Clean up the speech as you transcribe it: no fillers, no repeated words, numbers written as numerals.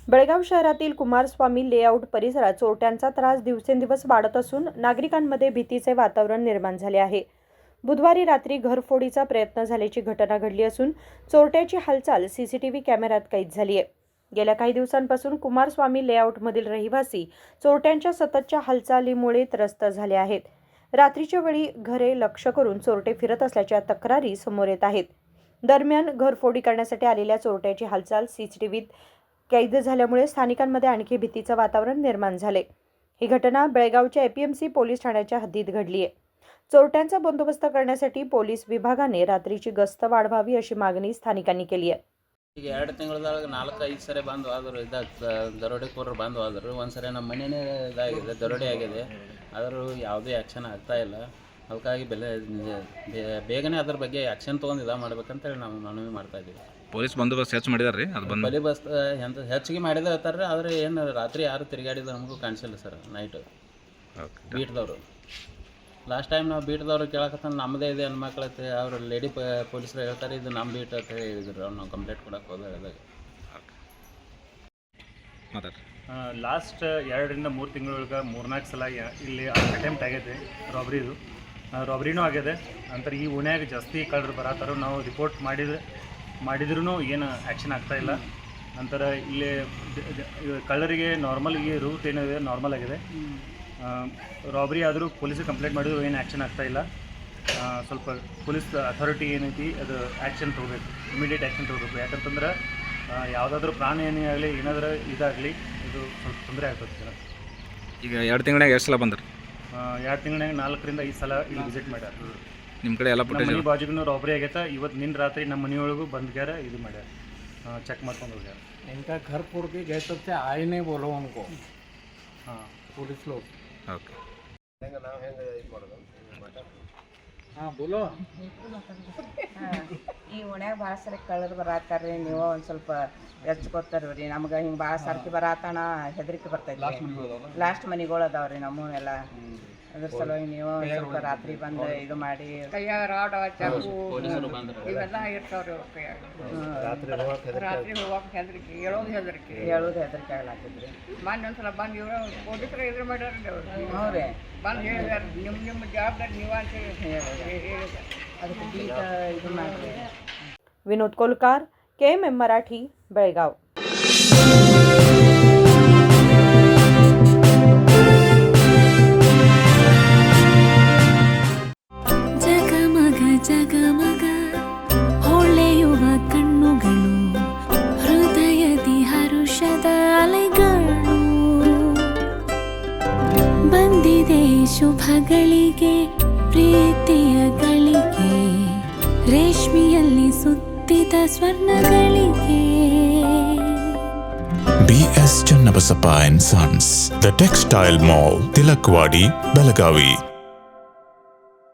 बेळगाव शहरातील कुमारस्वामी लेआउट परिसरात चोरट्यांचा त्रास दिवसेंदिवस वाढत असून नागरिकांमध्ये भीतीचे वातावरण निर्माण झाले आहे. बुधवारी रात्री घरफोडीचा प्रयत्न झाल्याची घटना घडली असून चोरट्याची हालचाल सीसीटीव्ही कॅमेऱ्यात कैद झाली आहे. गेल्या काही दिवसांपासून कुमारस्वामी लेआउटमधील रहिवासी चोरट्यांच्या सततच्या हालचालीमुळे त्रस्त झाले आहेत. रात्रीच्या वेळी घरे लक्ष्य करून चोरटे फिरत असल्याच्या तक्रारी समोर येत आहेत. दरम्यान घरफोडी करण्यासाठी आलेल्या चोरट्याची हालचाल सीसीटीव्हीत कैद झाल्यामुळे स्थानिकांमध्ये आणखी भीतीचं वातावरण निर्माण झाले. ही घटना बेळगावच्या एपीएमसी पोलीस ठाण्याच्या हद्दीत घडली आहे. चोरट्यांचा बंदोबस्त करण्यासाठी पोलीस विभागाने रात्रीची गस्त वाढवावी अशी मागणी स्थानिकांनी केली आहे. ಈಗ 2 ತಿಂಗಳದಾಗ 4-5 ಸರಿ ಬಂದು ಆದರೂ ದರೋಡೆಕೋರರು ಬಂದು ಆದರು. ಒಂದು ಸರಿ ನಮ್ಮ ಮನೆಯೇ ಇದಾಗಿದೆ, ದರೋಡೆ ಆಗಿದೆ. ಆದರೂ ಯಾವುದೇ ಆ್ಯಕ್ಷನ್ ಆಗ್ತಾಯಿಲ್ಲ. ಅದಕ್ಕಾಗಿ ಬೇಗನೆ ಅದ್ರ ಬಗ್ಗೆ ಆ್ಯಕ್ಷನ್ ತೊಗೊಂಡು ಇದು ಮಾಡ್ಬೇಕಂತೇಳಿ ನಾವು ಮನವಿ ಮಾಡ್ತಾಯಿದ್ದೀವಿ. ಪೊಲೀಸ್ ಬಂದೋಬಸ್ತ್ ಹೆಚ್ಚು ಮಾಡಿದಾರೆ ರೀ? ಅದು ಬಂದೋಬಸ್ತ್ ಹೆಚ್ಚಿಗೆ ಮಾಡಿದ್ರೆ ಇರ್ತಾರೆ, ಆದರೆ ಏನು ರಾತ್ರಿ ಯಾರು ತಿರುಗಾಡಿದ ನಮಗೂ ಕಾಣಿಸಿಲ್ಲ ಸರ್. ನೈಟು ಬೀಟ್ದವರು ಲಾಸ್ಟ್ ಟೈಮ್ ನಾವು ಬೀಟ್ದವ್ರು ಕೇಳಕತ್ತ ನಮ್ಮದೇ ಇದೆ ಹೆಣ್ಮಕ್ಳೈತೆ, ಅವರು ಲೇಡಿ ಪೊಲೀಸರು ಹೇಳ್ತಾರೆ ಇದು ನಮ್ಮ ಬೀಟ್ ಅಂತ ಹೇಳಿದ್ರು. ನಾವು ಕಂಪ್ಲೇಂಟ್ ಕೊಡಕ್ಕೆ ಹೋದಾಗ ಲಾಸ್ಟ್ 2-3 ತಿಂಗಳೊಳಗೆ 3-4 ಸಲ ಇಲ್ಲಿ ಅಟೆಂಪ್ಟ್ ಆಗೈತೆ ರಾಬ್ರಿದು. ರಾಬ್ರಿನೂ ಆಗಿದೆ. ನಂತರ ಈ ಓಣ್ಯಾಗ ಜಾಸ್ತಿ ಕಳ್ಳರು ಬರತ್ತಾರೋ, ನಾವು ರಿಪೋರ್ಟ್ ಮಾಡಿದ್ರೂ ಏನು ಆ್ಯಕ್ಷನ್ ಆಗ್ತಾಯಿಲ್ಲ. ನಂತರ ಇಲ್ಲಿ ಕಳ್ಳರಿಗೆ ನಾರ್ಮಲ್ ಈ ರೂಟ್ ಏನಿದೆ ನಾರ್ಮಲ್ ಆಗಿದೆ. ರಾಬ್ರಿ ಆದರೂ ಪೊಲೀಸಿಗೆ ಕಂಪ್ಲೇಂಟ್ ಮಾಡಿದ್ರು ಏನು ಆ್ಯಕ್ಷನ್ ಆಗ್ತಾಯಿಲ್ಲ. ಸ್ವಲ್ಪ ಪೊಲೀಸ್ ಅಥಾರಿಟಿ ಏನೈತಿ ಅದು ಆ್ಯಕ್ಷನ್ ತೊಗೋಬೇಕು, ಇಮಿಡಿಯೇಟ್ ಆ್ಯಕ್ಷನ್ ತೊಗೋಬೇಕು. ಯಾಕಂತಂದ್ರೆ ಯಾವುದಾದ್ರೂ ಪ್ರಾಣ ಏನೇ ಆಗಲಿ ಏನಾದರೂ ಇದಾಗಲಿ ಇದು ಸ್ವಲ್ಪ ತೊಂದರೆ ಆಗ್ತದೆ ಸರ್. ಈಗ 2 ತಿಂಗಳಾಗ ಎಷ್ಟು ಸಲ ಬಂದ್ರಿ? 2 ತಿಂಗಳಾಗ 4-5 ಸಲ ಇಲ್ಲಿ ವಿಸಿಟ್ ಮಾಡ್ಯಾರ. ನಿಮ್ಮ ಕಡೆ ಎಲ್ಲ ನಮ್ಮ ಮನೆ ಬಾಜುಗೂ ರಾಬ್ರಿ ಆಗೈತೆ. ಇವತ್ತು ನಿನ್ನ ರಾತ್ರಿ ನಮ್ಮ ಮನೆಯೊಳಗೂ ಬಂದ್ಗ್ಯಾರ ಇದು ಮಾಡ್ಯಾರ, ಚೆಕ್ ಮಾಡ್ಕೊಂಡು ಹೋಗ್ಯಾರ. इनका घर फोड़ के गए तो थे, आए नहीं बोलो हमको। हाँ पुलिस लोग। ಓಕೆ. हाँ बोलो। ಈ ಓಣ್ಯಾಗ ಭಾಳ ಸರಿ ಕಳ್ಳರು ಬರತ್ತಾರ್ರಿ. ನೀವು ಒಂದು ಸ್ವಲ್ಪ ಎಚ್ಕೊತಾರ್ರಿ. ನಮ್ಗೆ ಹಿಂಗೆ ಭಾಳ ಸರ್ತಿ ಬರತ್ತಾಣ ಹೆದರಿಕೆ ಬರ್ತೈತಿ. ಲಾಸ್ಟ್ ಮನೆಗಳು ಅದಾವ್ರಿ ನಮ್ಮವೆಲ್ಲ. ಅದ್ರ ಸಲುವಾಗಿ ನೀವು ಸ್ವಲ್ಪ ರಾತ್ರಿ ಬಂದು ಇದು ಮಾಡಿ ಕೈಯಾಗ ರಾಡ್ ಚಾಕು ಪೊಲೀಸರು ಬಂದರು. ಇವೆಲ್ಲ ಇರ್ತಾವ್ರಿ ಅವ್ರ ಕೈಯಾಗ. ರಾತ್ರಿ ಹೋಗಕ್ಕೆ ಹೆದರಿಕೆ, ಹೇಳೋದು ಹೆದರಿಕೆ ಆಗ್ಲಾತಿದ್ರಿ. ಮೊನ್ನೆ ಒಂದ್ಸಲ ಬಂದು ಇವರು ಪೊಲೀಸರು ಎದುರು ಮಾಡ್ಯಾರ್ರಿ ಅವರು. ಹ್ಞೂ ರೀ, ಬಂದು ಹೇಳಿದಾರೆ ನಿಮ್ಮ ಜವಾಬ್ದಾರಿ ನೀವು ಅಂತ ಹೇಳಿದ್ದಾರೆ. ಅದಕ್ಕೆ ಬೀಟ್ ಇದು ಮಾಡಿರಿ. विनोद कोलकार, KMM मराठी, बेळगाव. ಜಗಮಗ ಜಗಮಗ ಹೊಳೆಯುವ ಕಣ್ಣುಗಳು, ಹೃದಯದಿ ಹರುಷದ ಅಲೆಗಳು. ಬಂದಿದೆ ಶುಭಗಳಿಗೆ, ಪ್ರೀತಿಯ ಗಳಿಗೆ, ರೇಷ್ಮೆಯಲ್ಲಿ ಸುತ್ತಿದ ಸ್ವರ್ಣಗಳಿಗೆ. BS Channabasappa and Sons, The Textile Mall, Tilakvadi, Belagavi.